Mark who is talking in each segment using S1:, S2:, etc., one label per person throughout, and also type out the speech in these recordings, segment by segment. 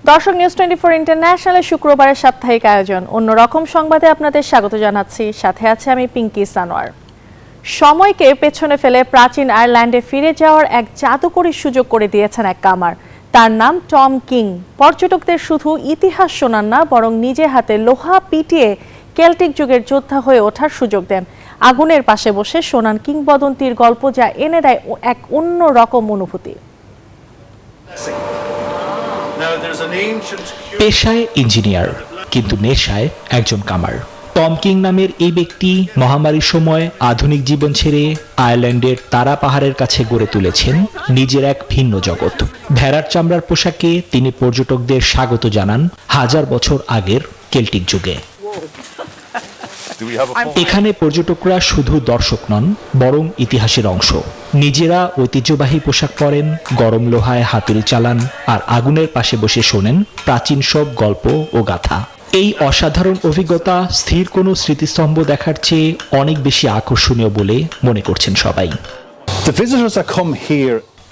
S1: দর্শক, নিউজ 24 ইন্টারন্যাশনালের শুক্রবারের সাপ্তাহিক আয়োজন অন্যরকম সংবাদে আপনাদের স্বাগত জানাচ্ছি। সাথে আছে আমি পিঙ্কি সানোয়ার। সময়কে পেছনে ফেলে প্রাচীন আয়ারল্যান্ডে ফিরে যাওয়ার এক জাদুকরী সুযোগ করে দিয়েছেন এক কামার। তার নাম টম কিং। পর্যটকদের শুধু ইতিহাস শোনান না, বরং নিজে হাতে লোহা পিটিয়ে কেল্টিক যুগের যোদ্ধা হয়ে ওঠার সুযোগ দেন। আগুনের পাশে বসে শোনান কিংবদন্তির গল্প, যা এনে দেয় এক অন্য রকম অনুভূতি।
S2: পেশায় ইঞ্জিনিয়ার, কিন্তু নেশায় একজন কামার। টম কিং নামের এই ব্যক্তি মহামারীর সময় আধুনিক জীবন ছেড়ে আয়ারল্যান্ডের তারা পাহাড়ের কাছে গড়ে তুলেছেন নিজের এক ভিন্ন জগৎ। ভেড়ার চামড়ার পোশাকে তিনি পর্যটকদের স্বাগত জানান হাজার বছর আগের কেল্টিক যুগে। এখানে পর্যটকরা শুধু দর্শক নন, বরং ইতিহাসের অংশ। নিজেরা ঐতিহ্যবাহী পোশাক পরেন, গরম লোহায় হাতুড়ি চালান, আর আগুনের পাশে বসে শোনেন প্রাচীন সব গল্প ও গাথা। এই অসাধারণ অভিজ্ঞতা স্থির কোনো স্মৃতিস্তম্ভ দেখার চেয়ে অনেক বেশি আকর্ষণীয় বলে মনে করছেন সবাই।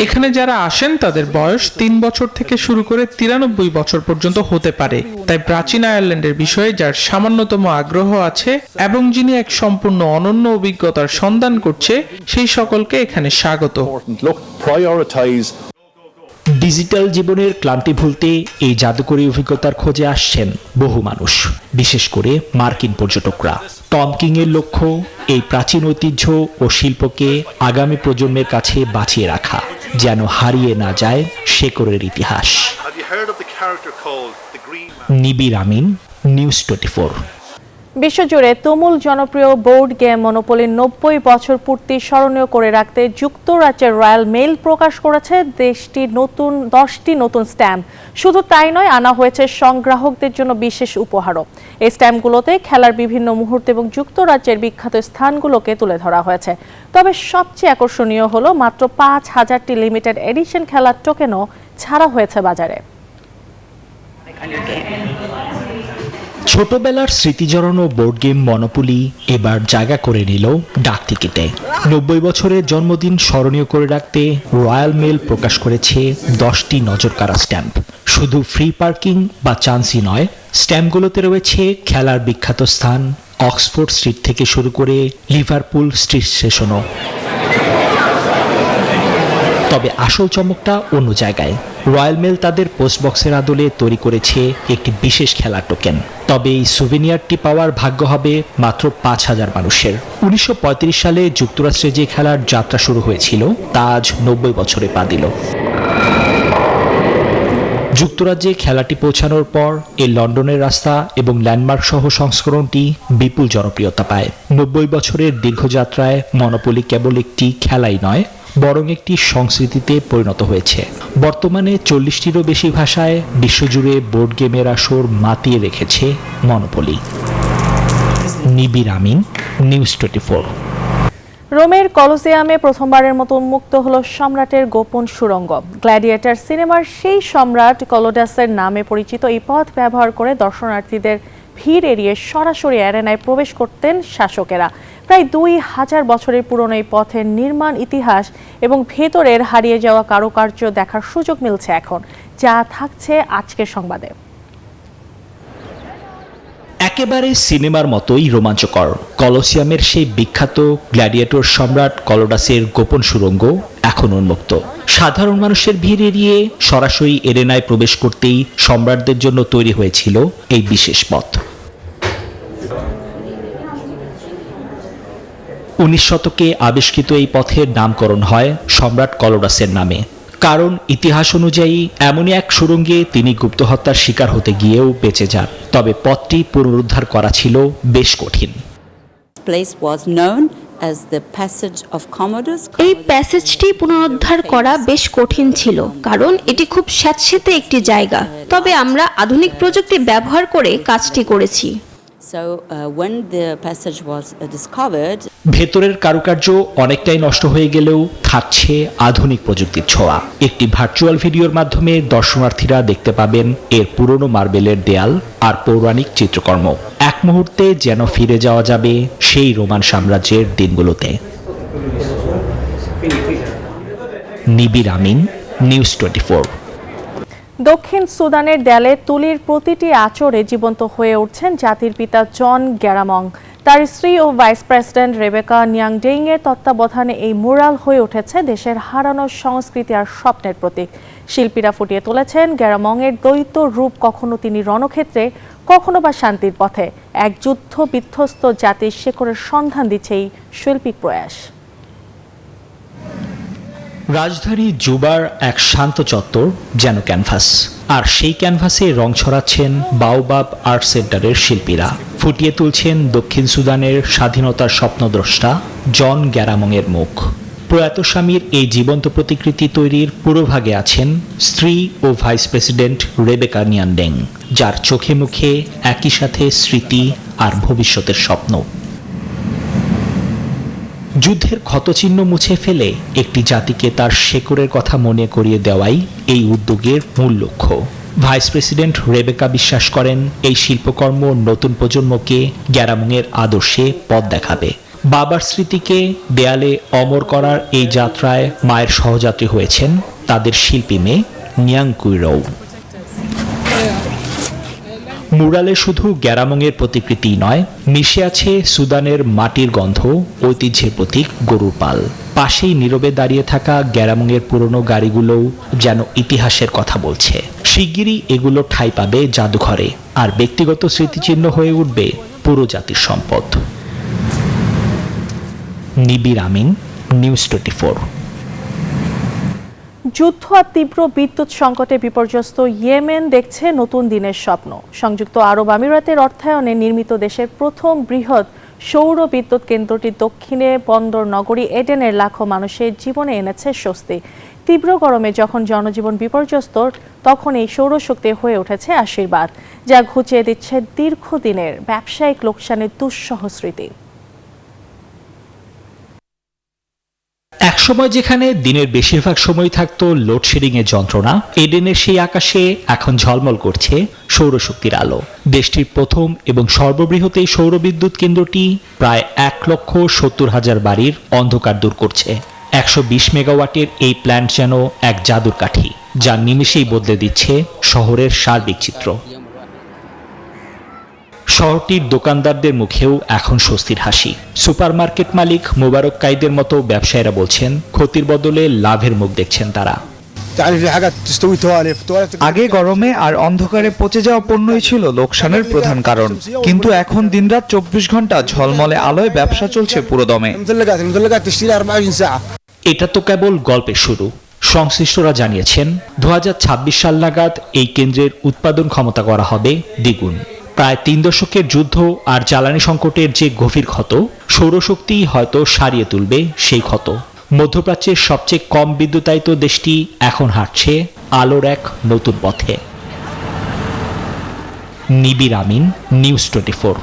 S3: এখানে যারা আসেন তাদের বয়স 3 বছর থেকে শুরু করে 93 বছর পর্যন্ত হতে পারে। তাই প্রাচীন আয়ারল্যান্ডের বিষয়ে যার সামান্যতম আগ্রহ আছে এবং যিনি এক সম্পূর্ণ অনন্য অভিজ্ঞতার সন্ধান করছে, সেই সকলকে এখানে স্বাগত।
S2: ডিজিটাল জীবনের ক্লান্তি ভুলতে এই জাদুকরী অভিজ্ঞতার খোঁজে আসছেন বহু মানুষ, বিশেষ করে মার্কিন পর্যটকরা। টম কিং এর লক্ষ্য এই প্রাচীন ঐতিহ্য ও শিল্পকে আগামী প্রজন্মের কাছে বাঁচিয়ে রাখা, যেন হারিয়ে না যায় শেকড়ের ইতিহাস। নিবির আমিন, নিউজ 24।
S1: বিশ্বজুড়ে তুমুল জনপ্রিয় বোর্ড গেম মনোপলির 90 বছর পূর্তি স্মরণীয় করে রাখতে যুক্তরাজ্যের রয়্যাল মেইল প্রকাশ করেছে দেশটির 10টি নতুন স্ট্যাম্প। শুধু তাই নয়, আনা হয়েছে সংগ্রাহকদের জন্য বিশেষ উপহারও। এই স্ট্যাম্পগুলোতে খেলার বিভিন্ন মুহূর্ত এবং যুক্তরাজ্যের বিখ্যাত স্থানগুলোকে তুলে ধরা হয়েছে। তবে সবচেয়ে আকর্ষণীয় হলো মাত্র 5000টি লিমিটেড এডিশন খেলার টোকেনও ছাড়া হয়েছে বাজারে।
S2: ছোটবেলার স্মৃতি জড়ানো বোর্ড গেম মনোপলি এবার জায়গা করে নিল ডাক টিকিটে। 90 বছরের জন্মদিন স্মরণীয় করে রাখতে রয়্যাল মেল প্রকাশ করেছে 10টি নজরকাড়া স্ট্যাম্প। শুধু ফ্রি পার্কিং বা চান্সই নয়, স্ট্যাম্পগুলোতে রয়েছে খেলার বিখ্যাত স্থান, অক্সফোর্ড স্ট্রিট থেকে শুরু করে লিভারপুল স্ট্রিট স্টেশনও। তবে আসল চমকটা অন্য জায়গায়। রয়্যাল মেল তাদের পোস্ট বক্সের আদলে তৈরি করেছে একটি বিশেষ খেলার টোকেন। তবে এই সুভেনিয়ারটি পাওয়ার ভাগ্য হবে মাত্র 5000 মানুষের। 1935 সালে যুক্তরাষ্ট্রে যে খেলার যাত্রা শুরু হয়েছিল, তা আজ 90 বছরে পা দিল। যুক্তরাজ্যে খেলাটি পৌঁছানোর পর এই লন্ডনের রাস্তা এবং ল্যান্ডমার্ক সহ সংস্করণটি বিপুল জনপ্রিয়তা পায়। 90 বছরের দীর্ঘযাত্রায় মনোপলি কেবল একটি খেলাই নয়, বরং একটি সংস্কৃতিতে পরিণত হয়েছে। বর্তমানে 40টিরও বেশি ভাষায় বিশ্বজুড়ে বোর্ড গেমের আসর মাতিয়ে রেখেছে মনোপলি। নিবির আমিন, নিউজ 24।
S1: রোমের কলোসিয়ামে প্রথমবারের মতো উন্মুক্ত হলো সম্রাটের গোপন সুড়ঙ্গ। গ্ল্যাডিয়েটর সিনেমার সেই সম্রাট কলোডাসের নামে পরিচিত এই পথ ব্যবহার করে দর্শনার্থীদের ভিড় এড়িয়ে সরাসরি অ্যারেনায় প্রবেশ করতেন শাসকেরা। প্রায় 2000 বছরের পুরনো এই পথের নির্মাণ ইতিহাস এবং ভেতরের হারিয়ে যাওয়া কারুকার্য দেখার সুযোগ মিলছে এখন, যা থাকছে আজকের সংবাদে।
S2: একেবারে সিনেমার মতোই রোমাঞ্চকর কলোসিয়ামের সেই বিখ্যাত গ্ল্যাডিয়েটর সম্রাট কলোডাসের গোপন সুড়ঙ্গ এখন উন্মুক্ত। সাধারণ মানুষের ভিড় এড়িয়ে সরাসরি এরেনায় প্রবেশ করতেই সম্রাটদের জন্য তৈরি হয়েছিল এই বিশেষ পথ। 19 শতকে আবিষ্কৃত এই পথের নামকরণ হয় সম্রাট কলোডাসের নামে, কারণ ইতিহাস অনুযায়ী এমনই এক সুড়ঙ্গে তিনি গুপ্ত হত্যার শিকার হতে গিয়েও বেঁচে যান। তবে পথটি পুনরুদ্ধার করা ছিল বেশ কঠিন।
S4: এই প্যাসেজটি পুনরুদ্ধার করা বেশ কঠিন ছিল, কারণ এটি খুব স্যাঁতসেঁতে একটি জায়গা। তবে আমরা আধুনিক প্রযুক্তি ব্যবহার করে কাজটি করেছি।
S2: ভেতরের কারুকার্য অনেকটাই নষ্ট হয়ে গেলেও থাকছে আধুনিক প্রযুক্তির ছোঁয়া। একটি ভার্চুয়াল ভিডিওর মাধ্যমে দর্শনার্থীরা দেখতে পাবেন এর পুরনো মার্বেলের দেয়াল আর পৌরাণিক চিত্রকর্ম। এক মুহূর্তে যেন ফিরে যাওয়া যাবে সেই রোমান সাম্রাজ্যের দিনগুলোতে। নিবির আমিন, নিউজ 24।
S1: দক্ষিণ সুদানের দেয়ালে তুলির প্রতিটি আঁচড়ে জীবন্ত হয়ে উঠছেন জাতির পিতা জন গ্যারামং। তার স্ত্রী ও ভাইস প্রেসিডেন্ট রেবেকা নিয়াংডেইং এর তত্ত্বাবধানে এই মুরাল হয়ে উঠেছে দেশের হারানো সংস্কৃতি আর স্বপ্নের প্রতীক। শিল্পীরা ফুটিয়ে তুলেছেন গ্যারামং এর দ্বৈত রূপ, কখনো তিনি রণক্ষেত্রে, কখনো বা শান্তির পথে। এক যুদ্ধ বিধ্বস্ত জাতির শেকড়ের সন্ধান দিচ্ছে এই শৈল্পিক প্রয়াস।
S2: রাজধানী জুবার এক শান্ত চত্বর যেন ক্যানভাস, আর সেই ক্যানভাসে রং ছড়াচ্ছেন বাওবাব আর্ট সেন্টারের শিল্পীরা। ফুটিয়ে তুলছেন দক্ষিণ সুদানের স্বাধীনতার স্বপ্নদ্রষ্টা জন গ্যারামং এর মুখ। প্রয়াত স্বামীর এই জীবন্ত প্রতিকৃতি তৈরির পুরোভাগে আছেন স্ত্রী ও ভাইস প্রেসিডেন্ট রেবেকা নিয়াংডেইং, যার চোখে মুখে একই সাথে স্মৃতি আর ভবিষ্যতের স্বপ্ন। যুদ্ধের ক্ষতচিহ্ন মুছে ফেলে একটি জাতিকে তার শেকড়ের কথা মনে করিয়ে দেওয়াই এই উদ্যোগের মূল লক্ষ্য। ভাইস প্রেসিডেন্ট রেবেকা বিশ্বাস করেন এই শিল্পকর্ম নতুন প্রজন্মকে গ্যারামংয়ের আদর্শে পথ দেখাবে। বাবার স্মৃতিকে দেয়ালে অমর করার এই যাত্রায় মায়ের সহযাত্রী হয়েছেন তাদের শিল্পী মেয়ে নিয়াংকুইরৌ। মুরালে শুধু গ্যারামংয়ের প্রতিকৃতি নয়, মিশে আছে সুদানের মাটির গন্ধ, ঐতিহ্যের প্রতীক গরুর পাল। পাশেই নীরবে দাঁড়িয়ে থাকা গ্যারামংয়ের পুরনো গাড়িগুলোও যেন ইতিহাসের কথা বলছে। শিগগিরই এগুলো ঠাঁই পাবে জাদুঘরে, আর ব্যক্তিগত স্মৃতিচিহ্ন হয়ে উঠবে পুরো জাতির সম্পদ। নিবির আমিন, নিউজ 24।
S1: যুদ্ধ আর তীব্র বিদ্যুৎ সংকটে বিপর্যস্ত ইয়েমেন দেখছে নতুন দিনের স্বপ্ন। সংযুক্ত আরব আমিরাতের অর্থায়নে নির্মিত দেশের প্রথম বৃহৎ সৌর বিদ্যুৎ কেন্দ্রটি দক্ষিণে বন্দর নগরী এডেনের লাখো মানুষের জীবনে এনেছে স্বস্তি। তীব্র গরমে যখন জনজীবন বিপর্যস্ত, তখন এই সৌরশক্তি হয়ে উঠেছে আশীর্বাদ, যা ঘুচিয়ে দিচ্ছে দীর্ঘদিনের ব্যবসায়িক লোকসানের দুঃসহ স্মৃতি।
S2: একসময় যেখানে দিনের বেশিরভাগ সময় থাকতো লোডশেডিং এর যন্ত্রণা, এডেনের সেই আকাশে এখন ঝলমল করছে সৌরশক্তির আলো। দেশটির প্রথম এবং সর্ববৃহৎ এই সৌর বিদ্যুৎ কেন্দ্রটি প্রায় 1,70,000 বাড়ির অন্ধকার দূর করছে। 120 মেগাওয়াটের এই প্ল্যান্ট যেন এক জাদুর কাঠি, যা নিমেষেই বদলে দিচ্ছে শহরের সার্বিক চিত্র। শহরটির দোকানদারদের মুখেও এখন স্বস্তির হাসি। সুপারমার্কেট মালিক মোবারক কাইদের মতো ব্যবসায়ীরা বলছেন ক্ষতির বদলে লাভের মুখ দেখছেন তারা।
S5: আগে গরমে আর অন্ধকারে পচে যাওয়া পণ্যই ছিল লোকসানের প্রধান কারণ, কিন্তু এখন দিনরাত 24 ঘন্টা ঝলমলে আলোয় ব্যবসা চলছে পুরোদমে।
S2: এটা তো কেবল গল্পের শুরু। সংশ্লিষ্টরা জানিয়েছেন 2026 সাল নাগাদ এই কেন্দ্রের উৎপাদন ক্ষমতা করা হবে দ্বিগুণ। প্রায় 3 দশকের যুদ্ধ আর জ্বালানি সংকটের যে গভীর ক্ষত, সৌরশক্তি হয়তো সারিয়ে তুলবে সেই ক্ষত। মধ্যপ্রাচ্যের সবচেয়ে কম বিদ্যুতায়িত দেশটি এখন হাঁটছে আলোর এক নতুন পথে। নিবির আমিন, নিউজ 24।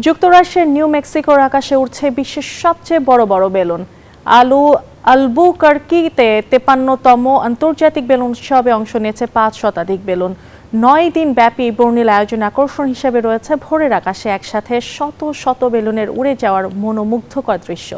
S1: যুক্তরাষ্ট্রের নিউ মেক্সিকোর আকাশে উঠছে বিশ্বের সবচেয়ে বড় বড় বেলুন। আলবুকার্কিতে 53তম আন্তর্জাতিক বেলুন উৎসবে অংশ নিয়েছে 5 শতাধিক বেলুন। 9 দিন ব্যাপী বর্ণিল আয়োজন আকর্ষণ হিসেবে রয়েছে ভোরের আকাশে একসাথে শত শত বেলুনের উড়ে যাওয়ার মনোমুগ্ধকর দৃশ্য।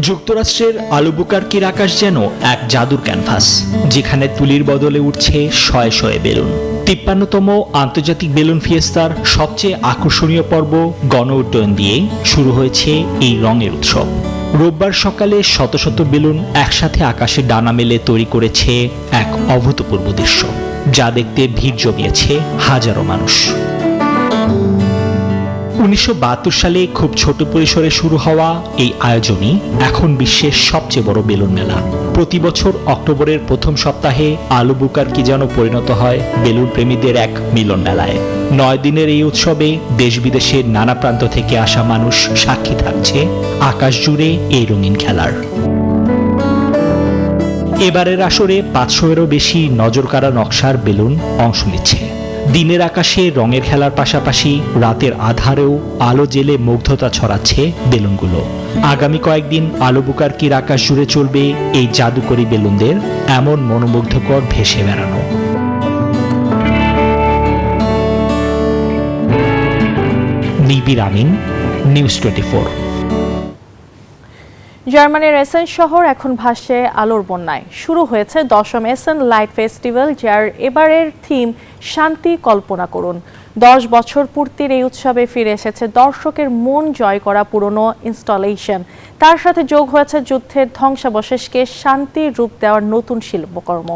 S2: যুক্তরাষ্ট্রের আলবুকার্কির আকাশ যেন এক জাদুর ক্যানভাস, যেখানে তুলির বদলে উঠছে শয়ে শয়ে বেলুন। 53তম আন্তর্জাতিক বেলুন ফিয়েস্তার সবচেয়ে আকর্ষণীয় পর্ব গণ উড্ডয়ন দিয়ে শুরু হয়েছে এই রঙের উৎসব। রোববার সকালে শত শত বেলুন একসাথে আকাশে ডানা মেলে তৈরি করেছে এক অভূতপূর্ব দৃশ্য, যা দেখতে ভিড় জমিয়েছে হাজারো মানুষ। 1972 সালে খুব ছোট পরিসরে শুরু হওয়া এই আয়োজনই এখন বিশ্বের সবচেয়ে বড় বেলুন মেলা। প্রতি বছর অক্টোবরের প্রথম সপ্তাহে আলবুকার্কি যেন পরিণত হয় বেলুন প্রেমীদের এক মিলন মেলায়। 9 দিনের এই উৎসবে দেশ বিদেশের নানা প্রান্ত থেকে আসা মানুষ সাক্ষী থাকছে আকাশ জুড়ে এই রঙিন খেলার। এবারের আসরে 500-এরও বেশি নজরকাড়া নকশার বেলুন অংশ নিচ্ছে। দিনের আকাশে রঙের খেলার পাশাপাশি রাতের আধারেও আলো জেলে মুগ্ধতা ছড়াচ্ছে বেলুনগুলো। আগামী কয়েকদিন আলবুকার্কির আকাশ জুড়ে চলবে এই জাদুকরী বেলুনদের এমন মনোমুগ্ধকর ভেসে বেড়ানো। নিবির আমিন, নিউজ 24।
S1: জার্মানির এসেন শহর এখন ভাসছে আলোর বন্যায়। শুরু হয়েছে 10ম এসেন লাইট ফেস্টিভ্যাল, যার এবারের থিম শান্তি কল্পনা করুন। 10 বছর পূর্তির এই উৎসবে ফিরে এসেছে দর্শকের মন জয় করা পুরনো ইনস্টলেশন। তার সাথে যোগ হয়েছে যুদ্ধের ধ্বংসাবশেষকে শান্তির রূপ দেওয়ার নতুন শিল্পকর্ম।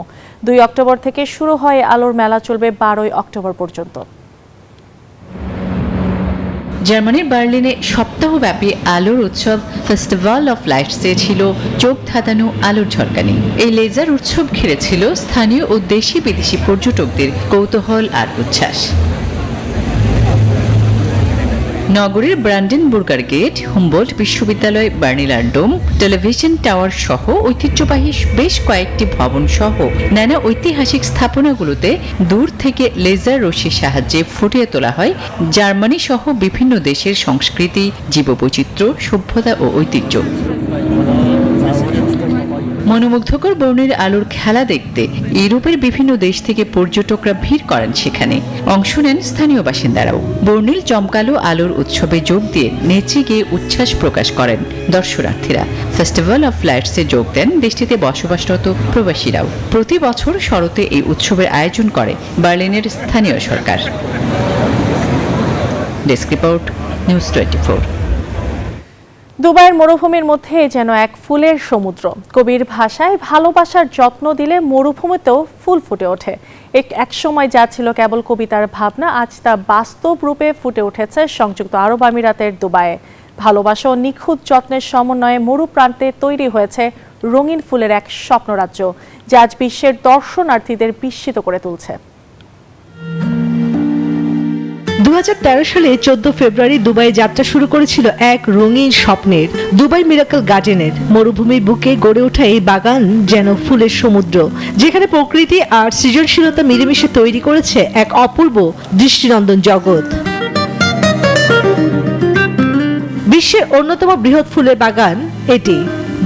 S1: 2 অক্টোবর থেকে শুরু হয় আলোর মেলা, চলবে 12 অক্টোবর পর্যন্ত।
S6: জার্মানির বার্লিনে সপ্তাহব্যাপী আলোর উৎসব ফেস্টিভ্যাল অফ লাইটসে ছিল চোখ ধাঁধানো আলোর ঝলকানি। এই লেজার উৎসব ঘিরেছিল স্থানীয় ও দেশি বিদেশি পর্যটকদের কৌতূহল আর উচ্ছ্বাস। নগরীর ব্রান্ডেনবুর্গার গেট, হুমবোল্ট বিশ্ববিদ্যালয়, বার্নিলার ডোম, টেলিভিশন টাওয়ার সহ ঐতিহ্যবাহী বেশ কয়েকটি ভবন সহ নানা ঐতিহাসিক স্থাপনাগুলোতে দূর থেকে লেজার রশ্মির সাহায্যে ফুটিয়ে তোলা হয় জার্মানি সহ বিভিন্ন দেশের সংস্কৃতি, জীববৈচিত্র্য, সভ্যতা ও ঐতিহ্য। মনোমুগ্ধকর বর্ণের আলোর খেলা দেখতে ইউরোপের বিভিন্ন দেশ থেকে পর্যটকরা ভিড় করেন সেখানে। অংশ নেন স্থানীয় বাসিন্দারাও। বর্ণিল জমকালো আলোর উৎসবে যোগ দিয়ে নেচে গিয়ে উচ্ছ্বাস প্রকাশ করেন দর্শনার্থীরা। ফেস্টিভ্যাল অফ লাইটসে যোগ দেন দেশটিতে বসবাসরত প্রবাসীরাও। প্রতি বছর শরতে এই উৎসবের আয়োজন করে বার্লিনের স্থানীয় সরকার। Desk report, news 24।
S1: দুবাইয়ের মরুভূমির মধ্যে যেন এক ফুলের সমুদ্র। কবির ভাষায় ভালোবাসার যত্ন দিলে মরুভূমিতেও ফুল ফুটে ওঠে। এক সময় যা ছিল কেবল কবিতার ভাবনা, আজ তা বাস্তব রূপে ফুটে উঠেছে সংযুক্ত আরব আমিরাতের দুবাইয়ে। ভালোবাসা ও নিখুঁত যত্নের সমন্বয়ে মরু প্রান্তে তৈরি হয়েছে রঙিন ফুলের এক স্বপ্নরাজ্য, যা আজ বিশ্বের দর্শনার্থীদের বিস্মিত করে তুলছে।
S7: 2013 সালে 14 ফেব্রুয়ারি দুবাই যাত্রা শুরু করেছিল এক রঙিন স্বপ্নের, দুবাই মিরাকল গার্ডেনের। মরুভূমির বুকে গড়ে ওঠা এই বাগান যেন ফুলের সমুদ্র, যেখানে প্রকৃতি আর সৃজনশীলতা মিলেমিশে তৈরি করেছে এক অপূর্ব দৃষ্টিনন্দন জগৎ। বিশ্বের অন্যতম বৃহৎ ফুলের বাগান এটি।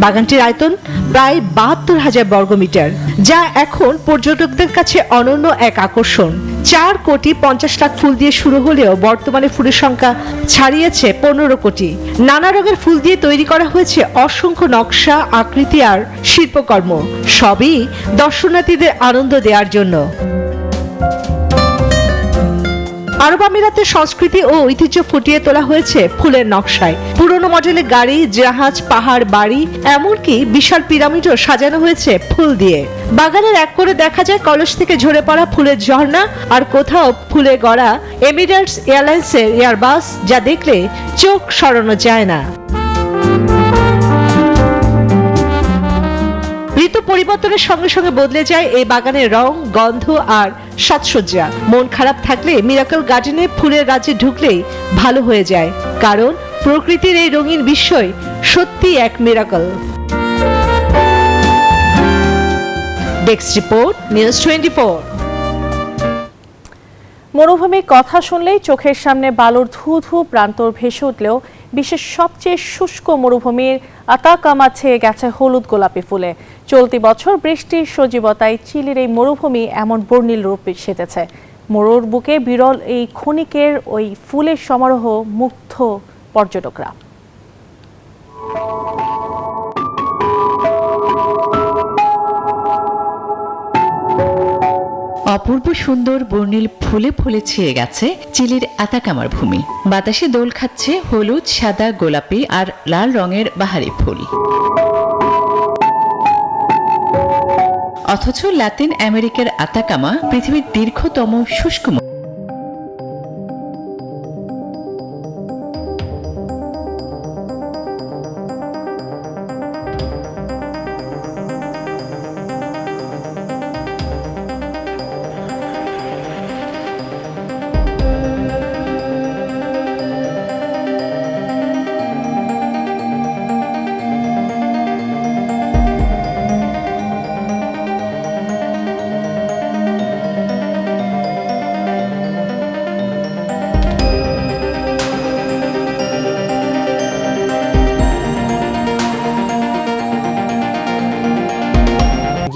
S7: বাগানটির আয়তন প্রায় 72,000 বর্গমিটার, যা এখন পর্যটকদের কাছে অনন্য এক আকর্ষণ। 4,50,00,000 ফুল দিয়ে শুরু হলেও বর্তমানে ফুলের সংখ্যা ছাড়িয়েছে 15 কোটি। নানা রঙের ফুল দিয়ে তৈরি করা হয়েছে অসংখ্য নকশা, আকৃতি আর শিল্পকর্ম, সবই দর্শনার্থীদের আনন্দ দেওয়ার জন্য। আরব আমিরাতের সংস্কৃতি ও ঐতিহ্য ফুটিয়ে তোলা হয়েছে ফুলের নকশায়। পুরনো মডেলের গাড়ি, জাহাজ, পাহাড়, বাড়ি, এমনকি বিশাল পিরামিডও সাজানো হয়েছে ফুল দিয়ে। বাগানের এক করে দেখা যায় কলস থেকে ঝরে পড়া ফুলের ঝর্ণা, আর কোথাও ফুলে গড়া এমিরেটস এয়ারলাইন্সের এয়ারবাস, যা দেখলে চোখ সরানো যায় না। ঋতু পরিবর্তনের সঙ্গে সঙ্গে বদলে যায় এই বাগানের রং, গন্ধ আর সাজসজ্জা। মন খারাপ থাকলে মিরাকল গার্ডেনে ফুলের রাজ্যে ঢুকলেই ভালো হয়ে যায়, কারণ প্রকৃতির এই রঙিন বিস্ময় সত্যি এক মিরাকল। Desk report, news 24।
S1: মরুভূমির কথা শুনলেই চোখের সামনে বালুর ধু ধু প্রান্তর ভেসে উঠলেও বিশ্বের সবচেয়ে শুষ্ক মরুভূমির আতাকামা ছেয়ে গেছে হলুদ গোলাপি ফুলে। চলতি বছর বৃষ্টির সজীবতায় চিলির এই মরুভূমি এমন বর্ণিল রূপ সেজেছে। মরুর বুকে বিরল এই ক্ষণিকের ওই ফুলের সমারোহ মুগ্ধ পর্যটকরা।
S6: অপূর্ব সুন্দর বর্ণিল ফুলে ফুলে ছেয়ে গেছে চিলির আতাকামার ভূমি। বাতাসে দোল খাচ্ছে হলুদ, সাদা, গোলাপি আর লাল রঙের বাহারি ফুল। অথচ লাতিন আমেরিকার আতাকামা পৃথিবীর দীর্ঘতম শুষ্ক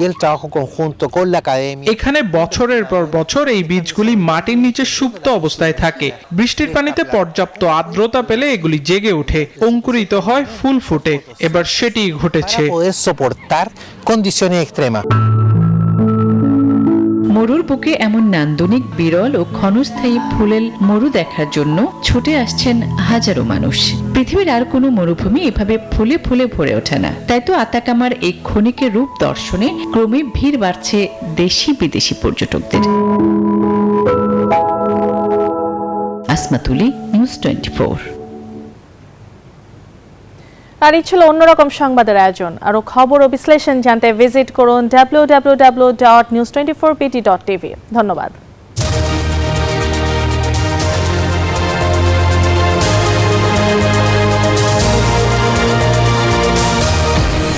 S8: Y el trabajo conjunto con la academia.
S3: এখানে বছরের পর বছর এই বীজগুলি মাটির নিচে সুপ্ত অবস্থায় থাকে। বৃষ্টির পানিতে পর্যাপ্ত আর্দ্রতা পেলে এগুলি জেগে ওঠে, অঙ্কুরিত হয়, ফুল ফোটে। এবার সেটি ঘটেছে।
S8: Para poder soportar condiciones extremas.
S6: মরুর বুকে এমন নান্দনিক বিরল ও ক্ষণস্থায়ী ফুলেল মরু দেখার জন্য ছুটে আসছেন হাজারো মানুষ। পৃথিবীর আর কোনো মরুভূমি এভাবে ফুলে ফুলে ভরে ওঠে না। তাই তো আতাকামার এই ক্ষণিকের রূপ দর্শনে ক্রমে ভিড় বাড়ছে দেশি বিদেশি পর্যটকদের। আসমা তুলি, নিউজ 24।
S1: আর এই ছিল অন্যরকম সংবাদের আয়োজন। আরও খবর ও বিশ্লেষণ জানতে ভিজিট করুন www.news24pt.tv। ধন্যবাদ।